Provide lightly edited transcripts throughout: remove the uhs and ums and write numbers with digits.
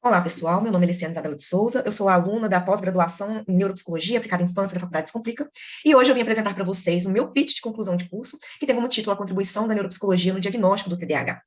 Olá, pessoal. Meu nome é Luciana Isabela de Souza. Eu sou aluna da pós-graduação em Neuropsicologia aplicada à infância da Faculdade Descomplica. E hoje eu vim apresentar para vocês o meu pitch de conclusão de curso, que tem como título a contribuição da neuropsicologia no diagnóstico do TDAH.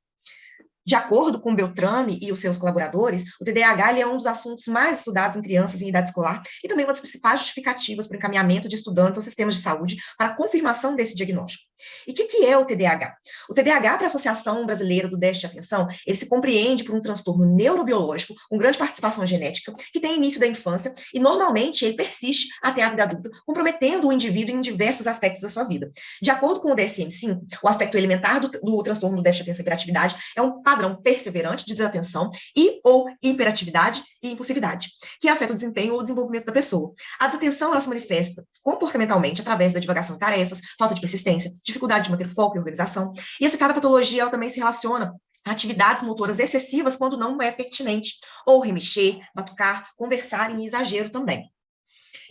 De acordo com Beltrame e os seus colaboradores, o TDAH ele é um dos assuntos mais estudados em crianças em idade escolar e também uma das principais justificativas para o encaminhamento de estudantes aos sistemas de saúde para a confirmação desse diagnóstico. E o que é o TDAH? O TDAH, para a Associação Brasileira do Déficit de Atenção, ele se compreende por um transtorno neurobiológico com grande participação genética, que tem início da infância e normalmente ele persiste até a vida adulta, comprometendo o indivíduo em diversos aspectos da sua vida. De acordo com o DSM-5, o aspecto elementar do transtorno do déficit de atenção e hiperatividade é um padrão perseverante de desatenção e ou hiperatividade e impulsividade, que afeta o desempenho ou o desenvolvimento da pessoa. A desatenção ela se manifesta comportamentalmente através da divagação de tarefas, falta de persistência, dificuldade de manter foco e organização. E a citada patologia ela também se relaciona a atividades motoras excessivas quando não é pertinente, ou remexer, batucar, conversar em exagero também.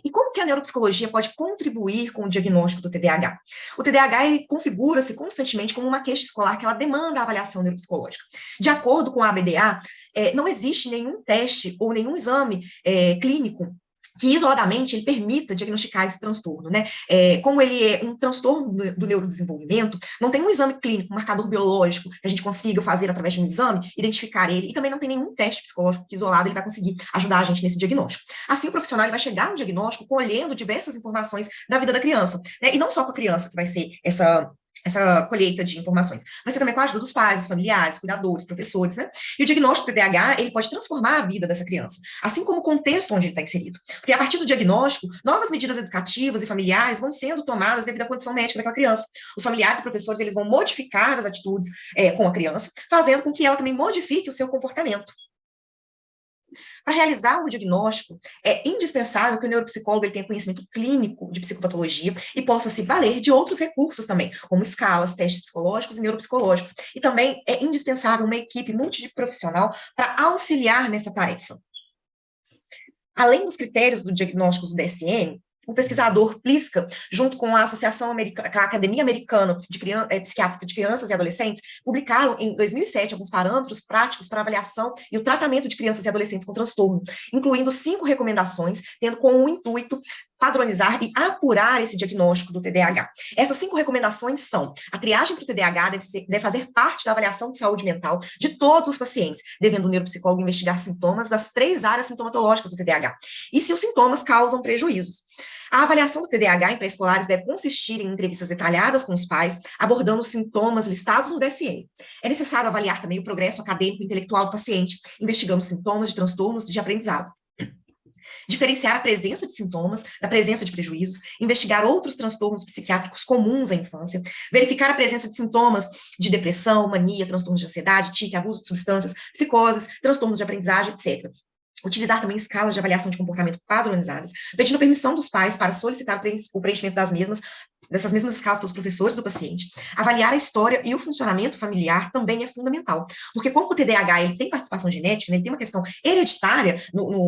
E como que a neuropsicologia pode contribuir com o diagnóstico do TDAH? O TDAH ele configura-se constantemente como uma queixa escolar que ela demanda a avaliação neuropsicológica. De acordo com a ABDA, não existe nenhum teste ou nenhum exame clínico que isoladamente ele permita diagnosticar esse transtorno, né? Como ele é um transtorno do neurodesenvolvimento, não tem um exame clínico, um marcador biológico que a gente consiga fazer através de um exame, identificar ele, e também não tem nenhum teste psicológico que isolado ele vai conseguir ajudar a gente nesse diagnóstico. Assim, o profissional ele vai chegar no diagnóstico colhendo diversas informações da vida da criança, né? E não só com a criança que vai ser essa colheita de informações, mas também com a ajuda dos pais, dos familiares, cuidadores, professores, né? E o diagnóstico do TDAH, ele pode transformar a vida dessa criança, assim como o contexto onde ele está inserido. Porque a partir do diagnóstico, novas medidas educativas e familiares vão sendo tomadas devido à condição médica daquela criança. Os familiares e professores, eles vão modificar as atitudes com a criança, fazendo com que ela também modifique o seu comportamento. Para realizar um diagnóstico, é indispensável que o neuropsicólogo ele tenha conhecimento clínico de psicopatologia e possa se valer de outros recursos também, como escalas, testes psicológicos e neuropsicológicos. E também é indispensável uma equipe multiprofissional para auxiliar nessa tarefa. Além dos critérios do diagnóstico do DSM, o pesquisador Pliska, junto com a Associação Americana, a Academia Americana de Psiquiátrica de Crianças e Adolescentes, publicaram em 2007 alguns parâmetros práticos para avaliação e o tratamento de crianças e adolescentes com transtorno, incluindo 5 recomendações, tendo como intuito padronizar e apurar esse diagnóstico do TDAH. Essas 5 recomendações são: a triagem para o TDAH deve fazer parte da avaliação de saúde mental de todos os pacientes, devendo o neuropsicólogo investigar sintomas das 3 áreas sintomatológicas do TDAH, e se os sintomas causam prejuízos. A avaliação do TDAH em pré-escolares deve consistir em entrevistas detalhadas com os pais, abordando os sintomas listados no DSM. É necessário avaliar também o progresso acadêmico e intelectual do paciente, investigando sintomas de transtornos de aprendizado. Diferenciar a presença de sintomas da presença de prejuízos, investigar outros transtornos psiquiátricos comuns à infância, verificar a presença de sintomas de depressão, mania, transtornos de ansiedade, tique, abuso de substâncias, psicoses, transtornos de aprendizagem, etc. Utilizar também escalas de avaliação de comportamento padronizadas, pedindo permissão dos pais para solicitar o preenchimento dessas mesmas escalas pelos professores do paciente. Avaliar a história e o funcionamento familiar também é fundamental, porque como o TDAH ele tem participação genética, né, ele tem uma questão hereditária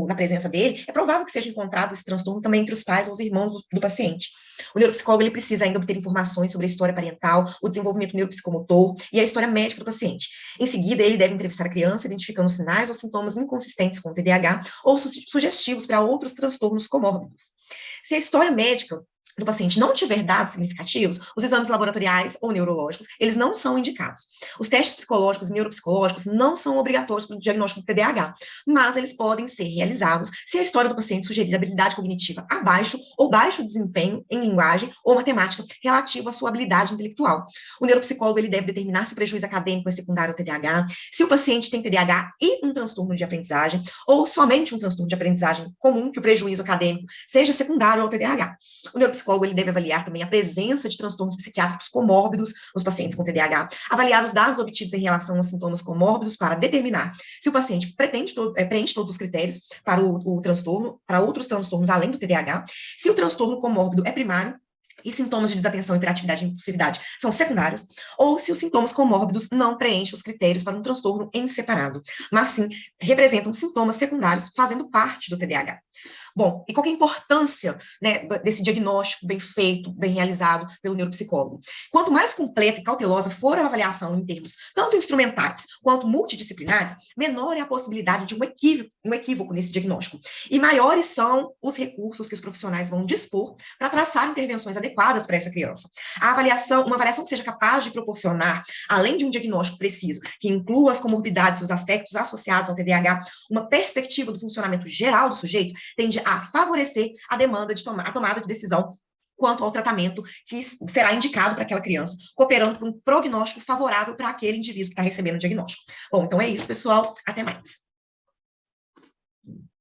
na presença dele, é provável que seja encontrado esse transtorno também entre os pais ou os irmãos do paciente. O neuropsicólogo ele precisa ainda obter informações sobre a história parental, o desenvolvimento neuropsicomotor e a história médica do paciente. Em seguida, ele deve entrevistar a criança, identificando sinais ou sintomas inconsistentes com o TDAH ou sugestivos para outros transtornos comórbidos. Se a história médica do paciente não tiver dados significativos, os exames laboratoriais ou neurológicos, eles não são indicados. Os testes psicológicos e neuropsicológicos não são obrigatórios para o diagnóstico do TDAH, mas eles podem ser realizados se a história do paciente sugerir habilidade cognitiva abaixo ou baixo desempenho em linguagem ou matemática relativo à sua habilidade intelectual. O neuropsicólogo ele deve determinar se o prejuízo acadêmico é secundário ao TDAH, se o paciente tem TDAH e um transtorno de aprendizagem, ou somente um transtorno de aprendizagem comum, que o prejuízo acadêmico seja secundário ao TDAH. O neuropsicólogo ele deve avaliar também a presença de transtornos psiquiátricos comórbidos nos pacientes com TDAH, avaliar os dados obtidos em relação aos sintomas comórbidos para determinar se o paciente preenche todos os critérios para o transtorno, para outros transtornos além do TDAH, se o transtorno comórbido é primário, e sintomas de desatenção, hiperatividade e impulsividade são secundários, ou se os sintomas comórbidos não preenchem os critérios para um transtorno em separado, mas sim representam sintomas secundários fazendo parte do TDAH. Bom, e qual que é a importância, né, desse diagnóstico bem feito, bem realizado pelo neuropsicólogo? Quanto mais completa e cautelosa for a avaliação em termos tanto instrumentais quanto multidisciplinares, menor é a possibilidade de um equívoco nesse diagnóstico. E maiores são os recursos que os profissionais vão dispor para traçar intervenções adequadas para essa criança. Uma avaliação que seja capaz de proporcionar, além de um diagnóstico preciso, que inclua as comorbidades e os aspectos associados ao TDAH, uma perspectiva do funcionamento geral do sujeito, tende a favorecer a tomada de decisão quanto ao tratamento que será indicado para aquela criança, cooperando para um prognóstico favorável para aquele indivíduo que está recebendo o diagnóstico. Bom, então é isso, pessoal. Até mais.